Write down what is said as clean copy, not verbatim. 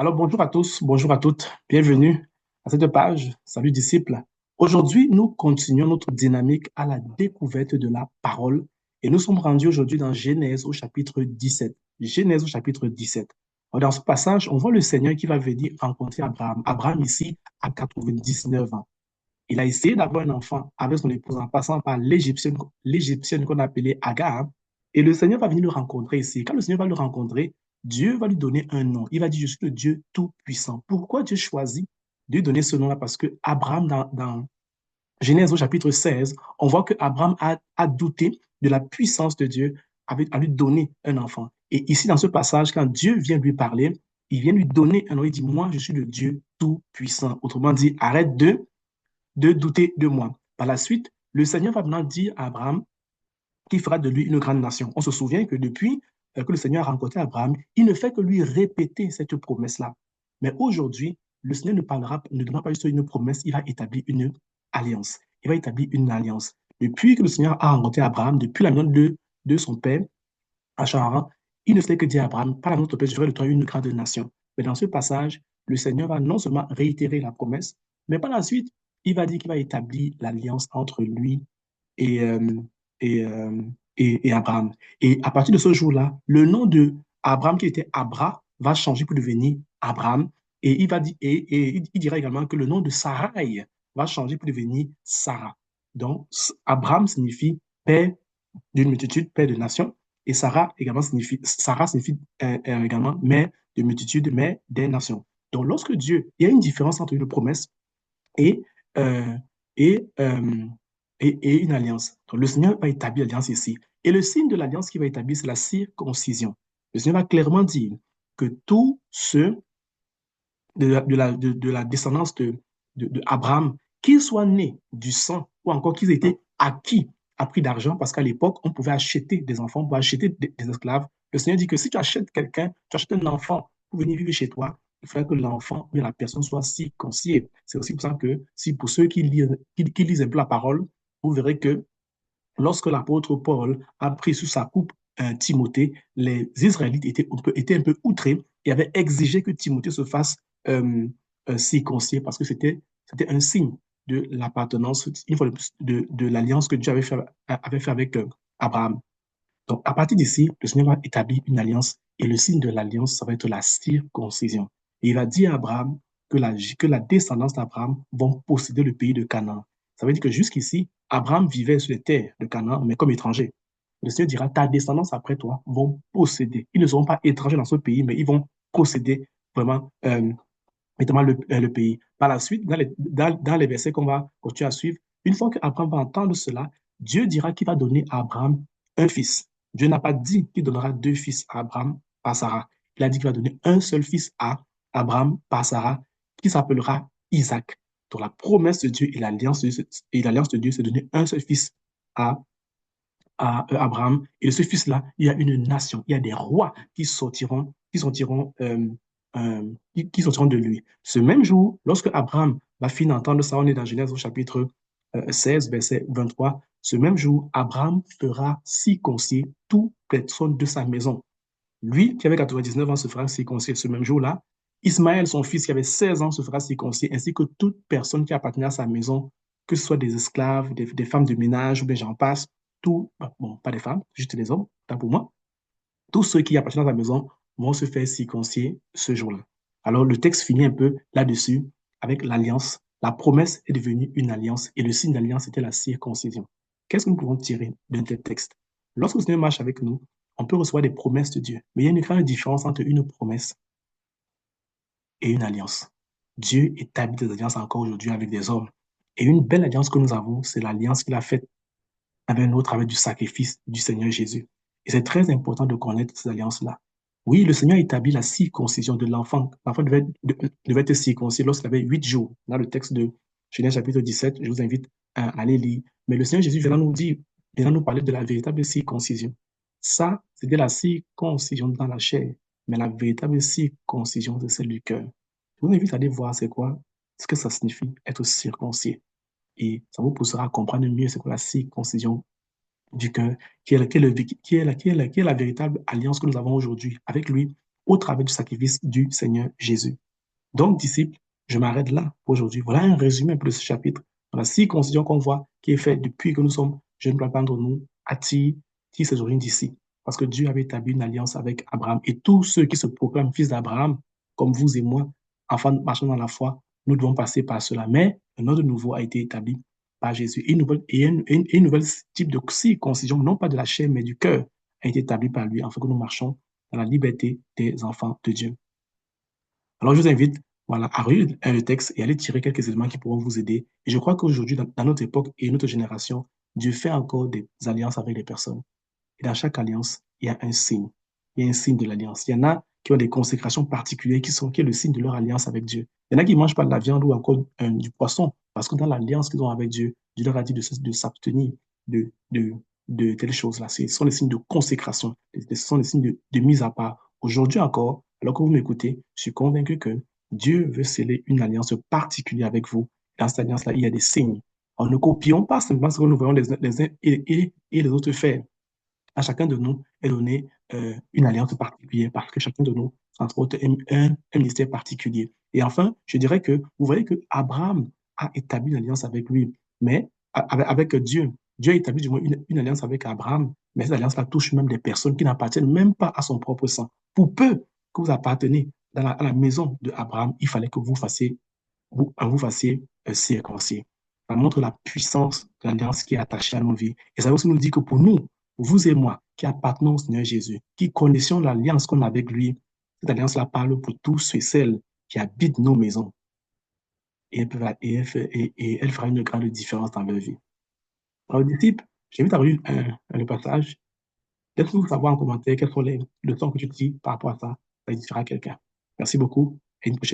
Alors bonjour à tous, bonjour à toutes, bienvenue à cette page. Salut disciples. Aujourd'hui, nous continuons notre dynamique à la découverte de la parole et nous sommes rendus aujourd'hui dans Genèse au chapitre 17. Genèse au chapitre 17. Alors, dans ce passage, on voit le Seigneur qui va venir rencontrer Abraham. Abraham ici a 99 ans. Il a essayé d'avoir un enfant avec son épouse en passant par l'Égyptienne qu'on appelait Agar. Et le Seigneur va venir le rencontrer ici. Quand le Seigneur va le rencontrer, Dieu va lui donner un nom. Il va dire, je suis le Dieu Tout-Puissant. Pourquoi Dieu choisit de lui donner ce nom-là? Parce que Abraham, dans Genèse au chapitre 16, on voit que Abraham a douté de la puissance de Dieu à lui donner un enfant. Et ici, dans ce passage, quand Dieu vient lui parler, il vient lui donner un nom. Il dit, moi, je suis le Dieu Tout-Puissant. Autrement dit, arrête de douter de moi. Par la suite, le Seigneur va maintenant dire à Abraham qu'il fera de lui une grande nation. On se souvient que depuis que le Seigneur a rencontré Abraham, il ne fait que lui répéter cette promesse-là. Mais aujourd'hui, le Seigneur ne donnera pas juste une promesse, il va établir une alliance. Il va établir une alliance. Depuis que le Seigneur a rencontré Abraham, depuis la maison de son père, à Charan, il ne fait que dire à Abraham, par la main de ton père, je ferai de toi une grande nation. Mais dans ce passage, le Seigneur va non seulement réitérer la promesse, mais par la suite, il va dire qu'il va établir l'alliance entre lui et, et, et Abraham. Et à partir de ce jour-là, le nom de Abraham, qui était Abra, va changer pour devenir Abraham. Et il dira également que le nom de Sarai va changer pour devenir Sarah. Donc, Abraham signifie père d'une multitude, père de nations. Et Sarah signifie également mère de multitude, mère des nations. Donc, lorsque Dieu, il y a une différence entre une promesse et, euh, et, euh, et une alliance. Donc, le Seigneur va établir l'alliance ici. Et le signe de l'alliance qu'il va établir, c'est la circoncision. Le Seigneur va clairement dire que tous ceux de la descendance de Abraham, qu'ils soient nés du sang ou encore qu'ils aient été acquis à prix d'argent, parce qu'à l'époque, on pouvait acheter des enfants, on pouvait acheter des esclaves. Le Seigneur dit que si tu achètes quelqu'un, tu achètes un enfant pour venir vivre chez toi, il faudrait que l'enfant ou la personne soit circoncis. C'est aussi pour ça que, si pour ceux qui lisent un peu la parole, vous verrez que lorsque l'apôtre Paul a pris sous sa coupe Timothée, les Israélites étaient un peu outrés et avaient exigé que Timothée se fasse euh, circoncire parce que c'était un signe de l'appartenance, une fois de plus, de l'alliance que Dieu avait fait avec Abraham. Donc, à partir d'ici, le Seigneur va établir une alliance et le signe de l'alliance, ça va être la circoncision. Et il va dire à Abraham que la descendance d'Abraham vont posséder le pays de Canaan. Ça veut dire que jusqu'ici, Abraham vivait sur les terres de Canaan, mais comme étranger. Le Seigneur dira, ta descendance après toi vont posséder. Ils ne seront pas étrangers dans ce pays, mais ils vont posséder vraiment notamment le pays. Par la suite, dans les versets qu'on va continuer à suivre, une fois qu'Abraham va entendre cela, Dieu dira qu'il va donner à Abraham un fils. Dieu n'a pas dit qu'il donnera deux fils à Abraham par Sarah. Il a dit qu'il va donner un seul fils à Abraham par Sarah, qui s'appellera Isaac. Donc la promesse de Dieu et l'alliance de Dieu, c'est de donner un seul fils à, à Abraham. Et de ce fils-là, il y a une nation, il y a des rois qui sortiront de lui. Ce même jour, lorsque Abraham va finir d'entendre ça, on est dans Genèse au chapitre 16, verset 23. Ce même jour, Abraham fera circoncire toute personne de sa maison. Lui, qui avait 99 ans, se fera circoncire ce même jour-là. Ismaël, son fils, qui avait 16 ans, se fera circoncire, ainsi que toute personne qui appartenait à sa maison, que ce soit des esclaves, des femmes de ménage, ou bien j'en passe, tout, bon, pas des femmes, juste des hommes, tant pour moi, tous ceux qui appartiennent à la maison vont se faire circoncire ce jour-là. Alors, le texte finit un peu là-dessus avec l'alliance. La promesse est devenue une alliance et le signe d'alliance était la circoncision. Qu'est-ce que nous pouvons tirer d'un tel texte? Lorsque le Seigneur marche avec nous, on peut recevoir des promesses de Dieu. Mais il y a une grande différence entre une promesse et une alliance. Dieu établit des alliances encore aujourd'hui avec des hommes. Et une belle alliance que nous avons, c'est l'alliance qu'il a faite avec nous au travers du sacrifice du Seigneur Jésus. Et c'est très important de connaître ces alliances-là. Oui, le Seigneur établit la circoncision de l'enfant. L'enfant devait être circoncis lorsqu'il avait 8 jours. Dans le texte de Genèse chapitre 17, je vous invite à aller lire. Mais le Seigneur Jésus viendra nous parler de la véritable circoncision. Ça, c'était la circoncision dans la chair. Mais la véritable circoncision, c'est celle du cœur. Je vous invite à aller voir c'est quoi, ce que ça signifie être circoncis. Et ça vous poussera à comprendre mieux c'est quoi la circoncision du cœur, qui est la véritable alliance que nous avons aujourd'hui avec lui. au travers du sacrifice du Seigneur Jésus. Donc, disciples, je m'arrête là pour aujourd'hui. Voilà un résumé un peu de ce chapitre. Voilà 6 constitutions qu'on voit qui est fait depuis que nous sommes jeunes pour d'entre nous à tire ses origines d'ici. Parce que Dieu avait établi une alliance avec Abraham. Et tous ceux qui se proclament fils d'Abraham, comme vous et moi, enfants marchant dans la foi, nous devons passer par cela. Mais un ordre nouveau a été établi par Jésus. Et une nouvelle type de circoncision, non pas de la chair, mais du cœur, a été établi par lui, afin que nous marchons dans la liberté des enfants de Dieu. Alors, je vous invite voilà, à relire le texte et à aller tirer quelques éléments qui pourront vous aider. Et je crois qu'aujourd'hui, dans notre époque et notre génération, Dieu fait encore des alliances avec les personnes. Et dans chaque alliance, il y a un signe. Il y a un signe de l'alliance. Il y en a qui ont des consécrations particulières qui est le signe de leur alliance avec Dieu. Il y en a qui ne mangent pas de la viande ou encore du poisson parce que dans l'alliance qu'ils ont avec Dieu, Dieu leur a dit de s'abstenir de, de, de telles choses-là. Ce sont les signes de consécration. Ce sont les signes de mise à part. Aujourd'hui encore, alors que vous m'écoutez, je suis convaincu que Dieu veut sceller une alliance particulière avec vous. Dans cette alliance-là, il y a des signes. Alors, ne copions pas simplement ce que nous voyons les uns et les autres faire. À chacun de nous est donné une alliance particulière parce que chacun de nous, entre autres, un ministère particulier. Et enfin, je dirais que vous voyez que Abraham a établi une alliance avec lui, mais avec Dieu. Dieu a établi du moins une alliance avec Abraham, mais cette alliance-là touche même des personnes qui n'appartiennent même pas à son propre sang. Pour peu que vous appartenez à la maison de Abraham, il fallait que vous fassiez circoncis. Ça montre la puissance de l'alliance qui est attachée à nos vies. Et ça aussi nous dit que pour nous, vous et moi, qui appartenons au Seigneur Jésus, qui connaissions l'alliance qu'on a avec lui, cette alliance-là parle pour tous ceux et celles qui habitent nos maisons. Et elle fera une grande différence dans leur vie. Alors, disciples, j'invite à lire le passage. Laisse-nous savoir en commentaire quelles sont les leçons que tu dis par rapport à ça. Ça édifiera quelqu'un. Merci beaucoup et une prochaine